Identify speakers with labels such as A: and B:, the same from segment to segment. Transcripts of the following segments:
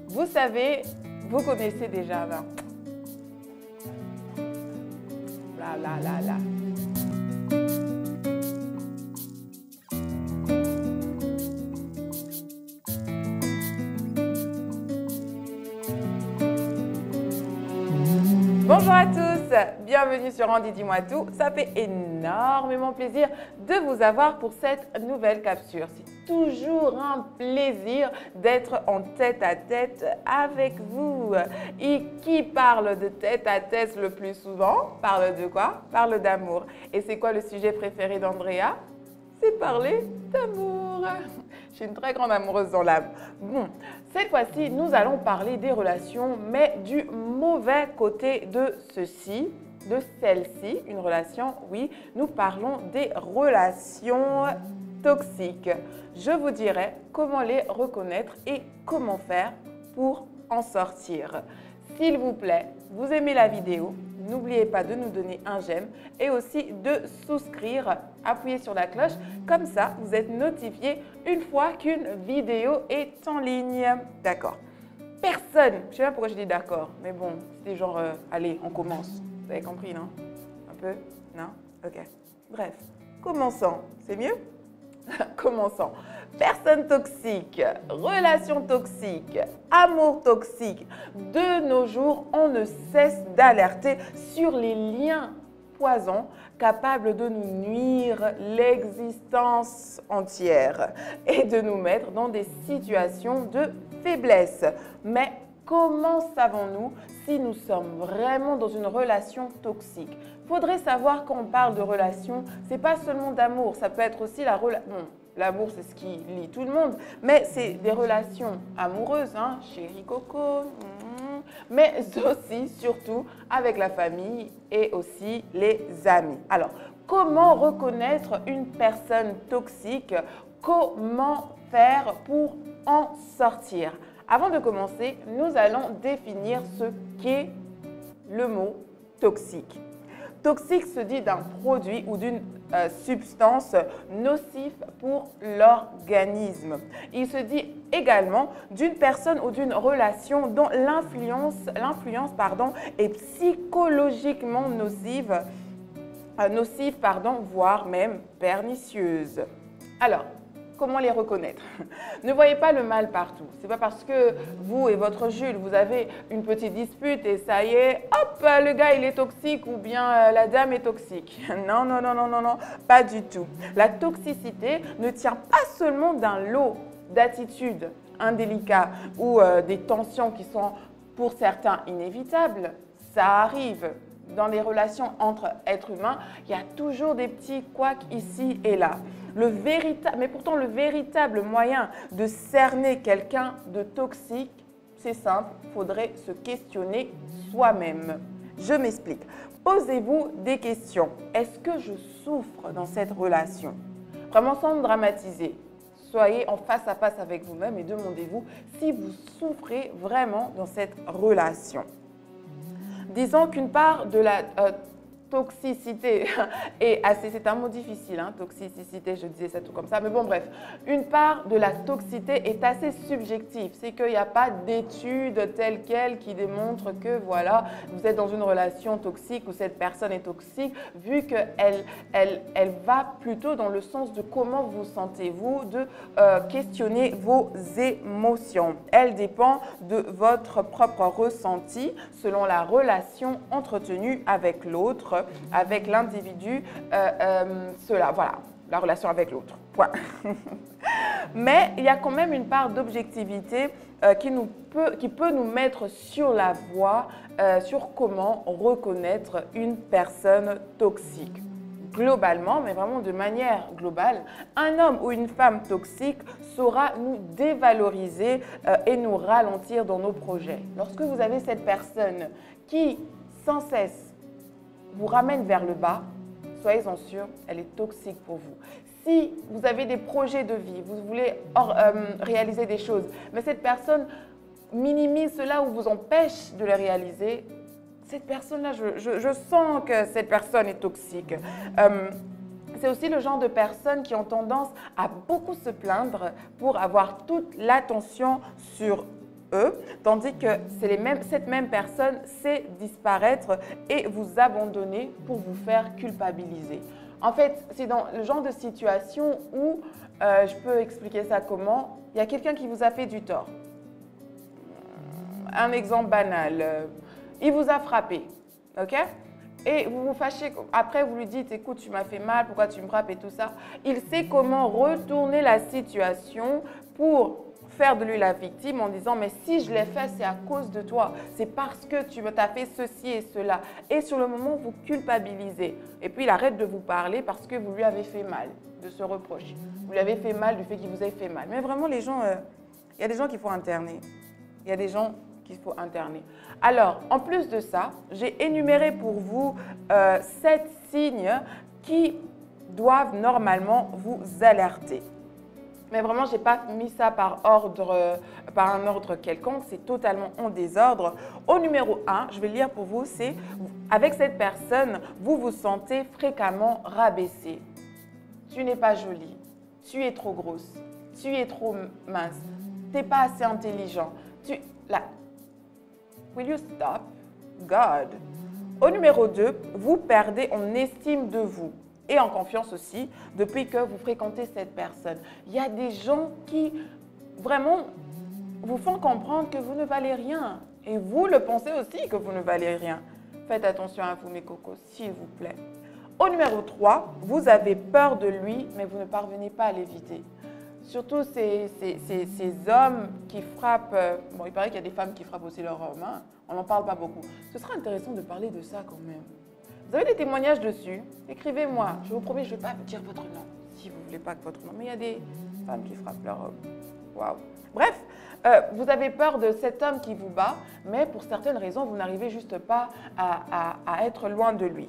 A: Vous savez, vous connaissez déjà, ben. Là, là, là, là. Bonjour à tous, bienvenue sur Andy Dis-moi tout. Ça fait énormément plaisir de vous avoir pour cette nouvelle capsule. C'est toujours un plaisir d'être en tête-à-tête avec vous. Et qui parle de tête-à-tête le plus souvent? Parle de quoi? Parle d'amour. Et c'est quoi le sujet préféré d'Andrea? C'est parler d'amour. Je suis une très grande amoureuse dans l'âme. Bon, cette fois-ci, nous allons parler des relations, mais du mauvais côté de ceci, de celle-ci. Une relation, oui, nous parlons des relations toxiques. Je vous dirai comment les reconnaître et comment faire pour en sortir. S'il vous plaît, vous aimez la vidéo, n'oubliez pas de nous donner un j'aime et aussi de souscrire, appuyez sur la cloche, comme ça vous êtes notifié une fois qu'une vidéo est en ligne. D'accord. Personne, je ne sais pas pourquoi je dis d'accord, mais bon, c'était genre, allez, on commence. Vous avez compris, non? Un peu? Non? Ok. Bref, commençons. C'est mieux? Commençons. Personnes toxiques, relations toxiques, amour toxique. De nos jours, on ne cesse d'alerter sur les liens poisons capables de nous nuire l'existence entière et de nous mettre dans des situations de faiblesse. Mais comment savons-nous si nous sommes vraiment dans une relation toxique? Il faudrait savoir quand on parle de relation, ce n'est pas seulement d'amour, ça peut être aussi la relation. Bon, l'amour, c'est ce qui lie tout le monde, mais c'est des relations amoureuses, hein, chérie coco, mais aussi, surtout, avec la famille et aussi les amis. Alors, comment reconnaître une personne toxique? Comment faire pour en sortir? Avant de commencer, nous allons définir ce qu'est le mot toxique. Toxique se dit d'un produit ou d'une substance nocive pour l'organisme. Il se dit également d'une personne ou d'une relation dont l'influence est psychologiquement nocive, voire même pernicieuse. Alors, comment les reconnaître? Ne voyez pas le mal partout. Ce n'est pas parce que vous et votre Jules, vous avez une petite dispute et ça y est, hop, le gars il est toxique ou bien la dame est toxique. Non, non, non, non, non, non, pas du tout. La toxicité ne tient pas seulement d'un lot d'attitudes indélicates ou des tensions qui sont pour certains inévitables. Ça arrive. Dans les relations entre êtres humains, il y a toujours des petits couacs ici et là. Mais pourtant, le véritable moyen de cerner quelqu'un de toxique, c'est simple, il faudrait se questionner soi-même. Je m'explique. Posez-vous des questions. Est-ce que je souffre dans cette relation? Vraiment sans dramatiser. Soyez en face à face avec vous-même et demandez-vous si vous souffrez vraiment dans cette relation. Disons qu'une part de la toxicité est assez, c'est un mot difficile, hein, toxicité, je disais ça tout comme ça, mais bon bref, une part de la toxicité est assez subjective, c'est qu'il n'y a pas d'études telles quelles qui démontrent que voilà, vous êtes dans une relation toxique ou cette personne est toxique, vu qu'elle va plutôt dans le sens de comment vous sentez-vous, de questionner vos émotions. Elle dépend de votre propre ressenti selon la relation entretenue avec l'autre, avec l'individu, voilà, la relation avec l'autre, point. Mais il y a quand même une part d'objectivité qui peut nous mettre sur la voie sur comment reconnaître une personne toxique. Globalement, mais vraiment de manière globale, un homme ou une femme toxique saura nous dévaloriser et nous ralentir dans nos projets. Lorsque vous avez cette personne qui, sans cesse, vous ramène vers le bas, soyez-en sûrs, elle est toxique pour vous. Si vous avez des projets de vie, vous voulez réaliser des choses, mais cette personne minimise cela ou vous empêche de les réaliser, cette personne-là, je sens que cette personne est toxique. C'est aussi le genre de personnes qui ont tendance à beaucoup se plaindre pour avoir toute l'attention sur eux, tandis que cette même personne sait disparaître et vous abandonner pour vous faire culpabiliser. En fait, c'est dans le genre de situation où, je peux expliquer ça comment, il y a quelqu'un qui vous a fait du tort. Un exemple banal, il vous a frappé, ok? Et vous vous fâchez, après vous lui dites, écoute, tu m'as fait mal, pourquoi tu me frappes et tout ça. Il sait comment retourner la situation pour faire de lui la victime en disant, mais si je l'ai fait, c'est à cause de toi. C'est parce que tu t'as fait ceci et cela. Et sur le moment, vous culpabilisez. Et puis, il arrête de vous parler parce que vous lui avez fait mal, de se reprocher. Vous lui avez fait mal du fait qu'il vous ait fait mal. Mais vraiment, les gens, il y a des gens qu'il faut interner. Il y a des gens qu'il faut interner. Alors, en plus de ça, j'ai énuméré pour vous 7 signes qui doivent normalement vous alerter. Mais vraiment, je n'ai pas mis ça par un ordre quelconque, c'est totalement en désordre. Au numéro 1, je vais lire pour vous, c'est avec cette personne, vous vous sentez fréquemment rabaissé. Tu n'es pas jolie, tu es trop grosse, tu es trop mince, tu n'es pas assez intelligent. Will you stop? God. Au numéro 2, vous perdez en estime de vous et en confiance aussi depuis que vous fréquentez cette personne. Il y a des gens qui vraiment vous font comprendre que vous ne valez rien et vous le pensez aussi que vous ne valez rien. Faites attention à vous mes cocos, s'il vous plaît. Au numéro 3, vous avez peur de lui mais vous ne parvenez pas à l'éviter. Surtout ces hommes qui frappent, bon il paraît qu'il y a des femmes qui frappent aussi leur homme, hein? On n'en parle pas beaucoup. Ce sera intéressant de parler de ça quand même. Vous avez des témoignages dessus, écrivez-moi. Je vous promets, je ne vais pas vous dire votre nom, si vous ne voulez pas que votre nom. Mais il y a des femmes qui frappent leur homme. Waouh. Bref, vous avez peur de cet homme qui vous bat, mais pour certaines raisons, vous n'arrivez juste pas à être loin de lui.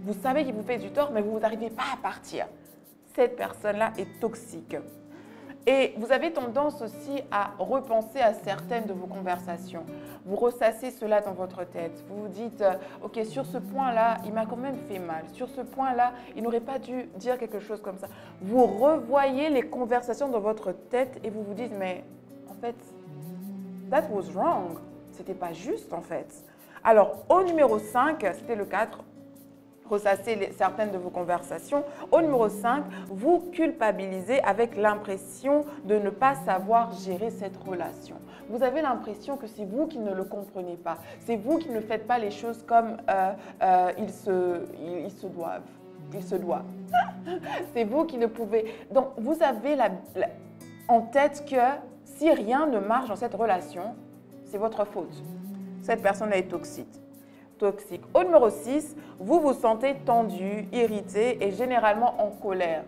A: Vous savez qu'il vous fait du tort, mais vous n'arrivez pas à partir. Cette personne-là est toxique. Et vous avez tendance aussi à repenser à certaines de vos conversations. Vous ressassez cela dans votre tête. Vous vous dites, ok, sur ce point-là, il m'a quand même fait mal. Sur ce point-là, il n'aurait pas dû dire quelque chose comme ça. Vous revoyez les conversations dans votre tête et vous vous dites, mais en fait, that was wrong. C'était pas juste en fait. Alors, au numéro 5, c'était le 4, ressasser certaines de vos conversations. Au numéro 5, vous culpabilisez avec l'impression de ne pas savoir gérer cette relation. Vous avez l'impression que c'est vous qui ne le comprenez pas. C'est vous qui ne faites pas les choses comme ils se doivent. C'est vous qui ne pouvez... Donc, vous avez en tête que si rien ne marche dans cette relation, c'est votre faute. Cette personne-là est toxique. Au numéro 6, vous vous sentez tendu, irrité et généralement en colère.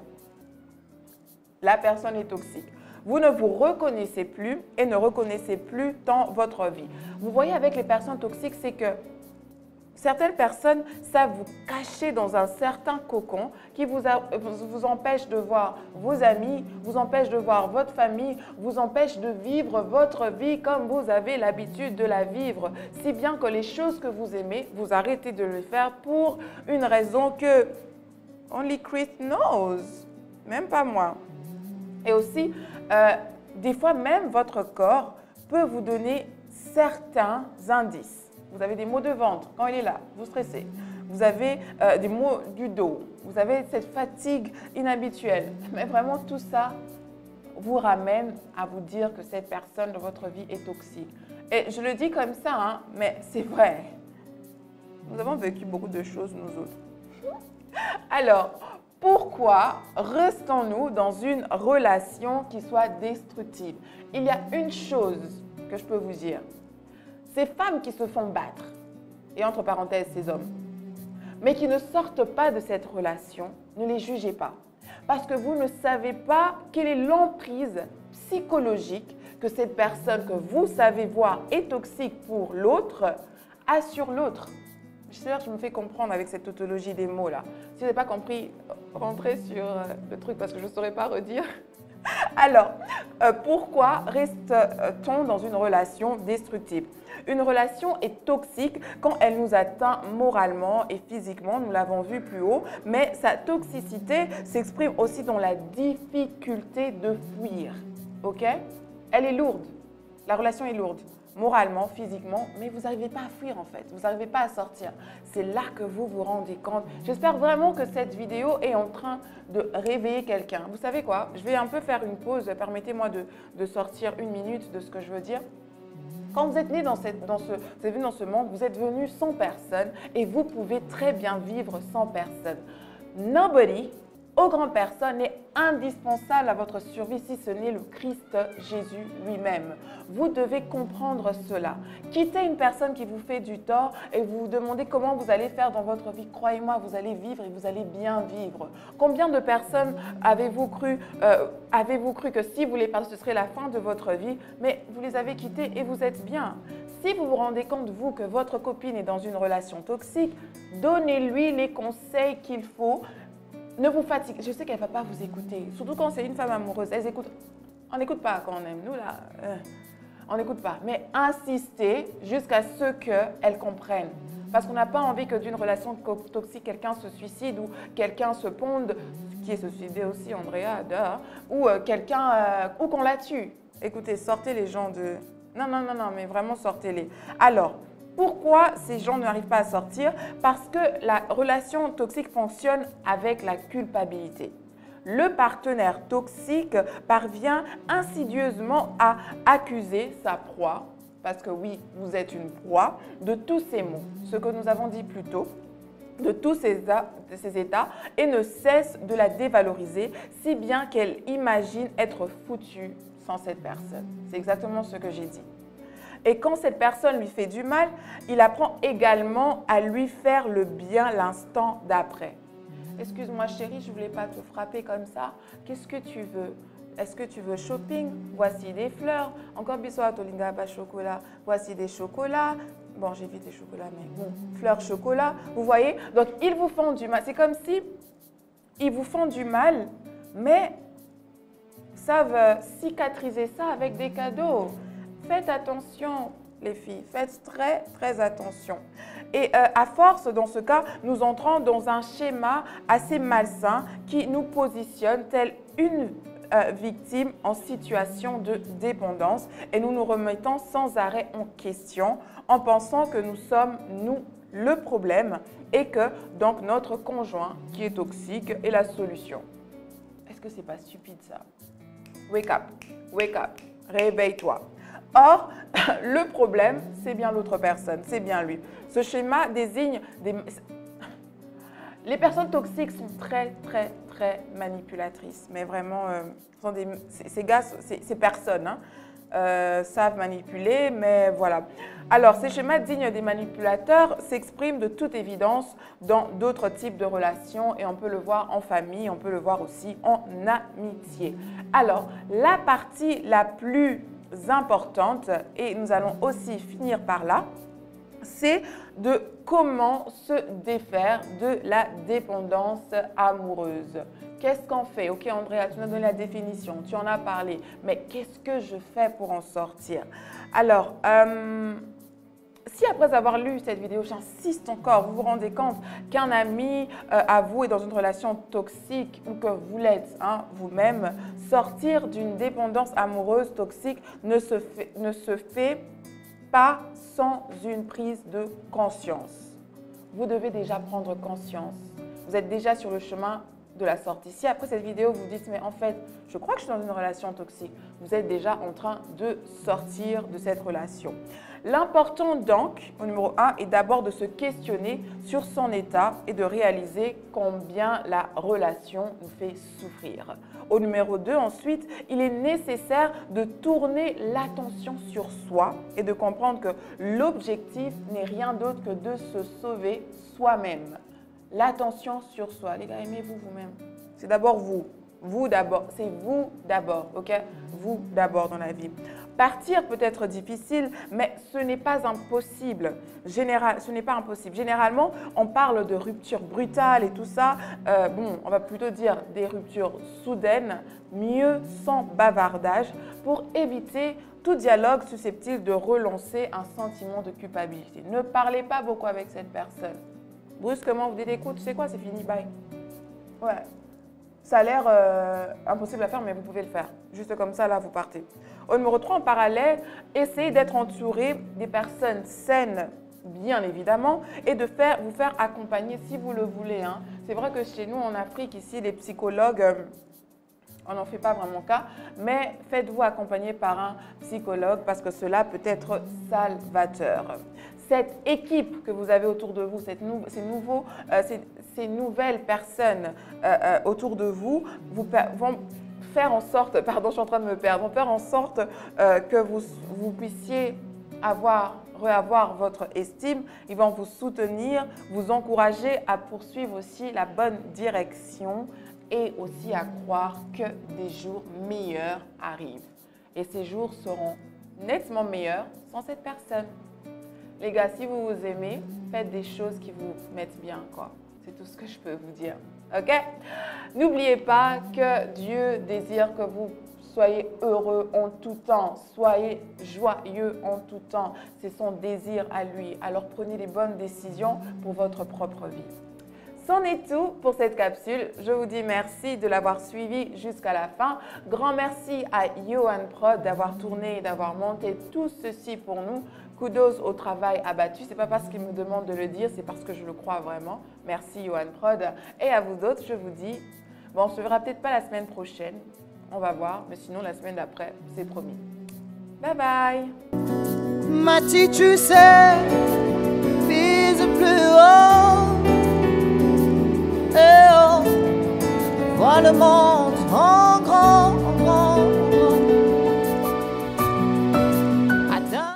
A: La personne est toxique. Vous ne vous reconnaissez plus et ne reconnaissez plus dans votre vie. Vous voyez avec les personnes toxiques, c'est que certaines personnes savent vous cacher dans un certain cocon qui vous empêche de voir vos amis, vous empêche de voir votre famille, vous empêche de vivre votre vie comme vous avez l'habitude de la vivre. Si bien que les choses que vous aimez, vous arrêtez de le faire pour une raison que only Christ knows, même pas moi. Et aussi, des fois même votre corps peut vous donner certains indices. Vous avez des maux de ventre quand il est là, vous stressez. Vous avez des maux du dos. Vous avez cette fatigue inhabituelle. Mais vraiment, tout ça vous ramène à vous dire que cette personne dans votre vie est toxique. Et je le dis comme ça, hein, mais c'est vrai. Nous avons vécu beaucoup de choses, nous autres. Alors, pourquoi restons-nous dans une relation qui soit destructive? Il y a une chose que je peux vous dire. Ces femmes qui se font battre, et entre parenthèses ces hommes, mais qui ne sortent pas de cette relation, ne les jugez pas. Parce que vous ne savez pas quelle est l'emprise psychologique que cette personne que vous savez voir est toxique pour l'autre a sur l'autre. J'espère que je me fais comprendre avec cette tautologie des mots là. Si vous n'avez pas compris, rentrez sur le truc parce que je ne saurais pas redire. Alors, pourquoi reste-t-on dans une relation destructive? Une relation est toxique quand elle nous atteint moralement et physiquement, nous l'avons vu plus haut, mais sa toxicité s'exprime aussi dans la difficulté de fuir, ok? Elle est lourde, La relation est lourde, moralement, physiquement, mais vous n'arrivez pas à fuir en fait. Vous n'arrivez pas à sortir. C'est là que vous vous rendez compte. J'espère vraiment que cette vidéo est en train de réveiller quelqu'un. Vous savez quoi? Je vais un peu faire une pause. Permettez-moi de sortir une minute de ce que je veux dire. Quand vous êtes né dans ce monde, vous êtes venu sans personne et vous pouvez très bien vivre sans personne. Nobody, aux grandes personnes, est indispensable à votre survie si ce n'est le Christ Jésus lui-même. Vous devez comprendre cela. Quittez une personne qui vous fait du tort et vous vous demandez comment vous allez faire dans votre vie. Croyez-moi, vous allez vivre et vous allez bien vivre. Combien de personnes avez-vous cru que si vous les perdez, ce serait la fin de votre vie, mais vous les avez quittés et vous êtes bien. Si vous vous rendez compte, vous, que votre copine est dans une relation toxique, donnez-lui les conseils qu'il faut. Ne vous fatiguez. Je sais qu'elle ne va pas vous écouter. Surtout quand c'est une femme amoureuse. Elle écoute. On n'écoute pas quand on aime. Nous, là, on n'écoute pas. Mais insistez jusqu'à ce qu'elle comprenne. Parce qu'on n'a pas envie que d'une relation toxique, quelqu'un se suicide ou quelqu'un se ponde, qui est se suicidé aussi, Andrea, ou ou qu'on la tue. Écoutez, sortez les gens de... Non, mais vraiment sortez-les. Alors, pourquoi ces gens n'arrivent pas à sortir? Parce que la relation toxique fonctionne avec la culpabilité. Le partenaire toxique parvient insidieusement à accuser sa proie, parce que oui, vous êtes une proie, de tous ces maux, ce que nous avons dit plus tôt, de tous ces états, et ne cesse de la dévaloriser, si bien qu'elle imagine être foutue sans cette personne. C'est exactement ce que j'ai dit. Et quand cette personne lui fait du mal, il apprend également à lui faire le bien l'instant d'après. Excuse-moi chérie, je ne voulais pas te frapper comme ça. Qu'est-ce que tu veux? Est-ce que tu veux shopping? Voici des fleurs. Encore bisous à Tolinga, pas chocolat. Voici des chocolats. Bon, j'évite les chocolats, mais bon, fleurs, chocolat. Vous voyez? Donc, ils vous font du mal. C'est comme si ils vous font du mal, mais savent cicatriser ça avec des cadeaux. Faites attention, les filles, faites très attention. Et à force, dans ce cas, nous entrons dans un schéma assez malsain qui nous positionne telle une victime en situation de dépendance et nous nous remettons sans arrêt en question en pensant que nous sommes, nous, le problème et que donc notre conjoint qui est toxique est la solution. Est-ce que c'est pas stupide ça? Wake up, réveille-toi. Or, le problème, c'est bien l'autre personne, c'est bien lui. Ce schéma désigne des... Les personnes toxiques sont très manipulatrices, mais vraiment, ces personnes savent manipuler, mais voilà. Alors, ces schémas dignes des manipulateurs s'expriment de toute évidence dans d'autres types de relations et on peut le voir en famille, on peut le voir aussi en amitié. Alors, la partie la plus importante, et nous allons aussi finir par là, c'est de comment se défaire de la dépendance amoureuse. Qu'est-ce qu'on fait? Ok, Andrea, tu nous as donné la définition, tu en as parlé, mais qu'est-ce que je fais pour en sortir? Alors, si après avoir lu cette vidéo, j'insiste encore, vous vous rendez compte qu'un ami à vous est dans une relation toxique ou que vous l'êtes vous-même, sortir d'une dépendance amoureuse toxique ne se fait pas sans une prise de conscience. Vous devez déjà prendre conscience. Vous êtes déjà sur le chemin de la sortie. Si après cette vidéo, vous dites, mais en fait, je crois que je suis dans une relation toxique, vous êtes déjà en train de sortir de cette relation. L'important donc, au numéro 1, est d'abord de se questionner sur son état et de réaliser combien la relation nous fait souffrir. Au numéro 2, ensuite, il est nécessaire de tourner l'attention sur soi et de comprendre que l'objectif n'est rien d'autre que de se sauver soi-même. L'attention sur soi. Les gars, aimez-vous vous-même. C'est d'abord vous. Vous d'abord. C'est vous d'abord, ok? Vous d'abord dans la vie. Partir peut être difficile, mais ce n'est pas impossible. Ce n'est pas impossible. Généralement, on parle de rupture brutale et tout ça. Bon, on va plutôt dire des ruptures soudaines, mieux sans bavardage, pour éviter tout dialogue susceptible de relancer un sentiment de culpabilité. Ne parlez pas beaucoup avec cette personne. Brusquement, vous dites, écoute, tu sais quoi, c'est fini, bye. Ouais. ça a l'air impossible à faire, mais vous pouvez le faire. Juste comme ça, là, vous partez. Au numéro 3, en parallèle, essayez d'être entouré des personnes saines, bien évidemment, et de vous faire accompagner si vous le voulez. Hein. C'est vrai que chez nous, en Afrique, ici, les psychologues, on n'en fait pas vraiment cas, mais faites-vous accompagner par un psychologue parce que cela peut être salvateur. Cette équipe que vous avez autour de vous, ces nouvelles personnes autour de vous, vont faire en sorte, pardon, je suis en train de me perdre, vont faire en sorte que vous puissiez reavoir votre estime. Ils vont vous soutenir, vous encourager à poursuivre aussi la bonne direction et aussi à croire que des jours meilleurs arrivent. Et ces jours seront nettement meilleurs sans cette personne. Les gars, si vous vous aimez, faites des choses qui vous mettent bien, quoi. C'est tout ce que je peux vous dire. OK? N'oubliez pas que Dieu désire que vous soyez heureux en tout temps. Soyez joyeux en tout temps. C'est son désir à lui. Alors prenez les bonnes décisions pour votre propre vie. C'en est tout pour cette capsule. Je vous dis merci de l'avoir suivi jusqu'à la fin. Grand merci à Yohan Prod d'avoir tourné et d'avoir monté tout ceci pour nous. Kudos au travail abattu. Ce n'est pas parce qu'il me demande de le dire, c'est parce que je le crois vraiment. Merci Yohan Prod. Et à vous autres, je vous dis, bon, on ne se verra peut-être pas la semaine prochaine. On va voir, mais sinon la semaine d'après, c'est promis. Bye bye.
B: Mathie, tu sais, vise plus haut. Eh oh, vois le monde en grand,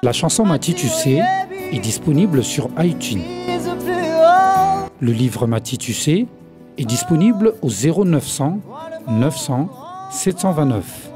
C: La chanson Mathie, tu sais est disponible sur iTunes. Le livre Mathie, tu sais est disponible au 0900 900 729.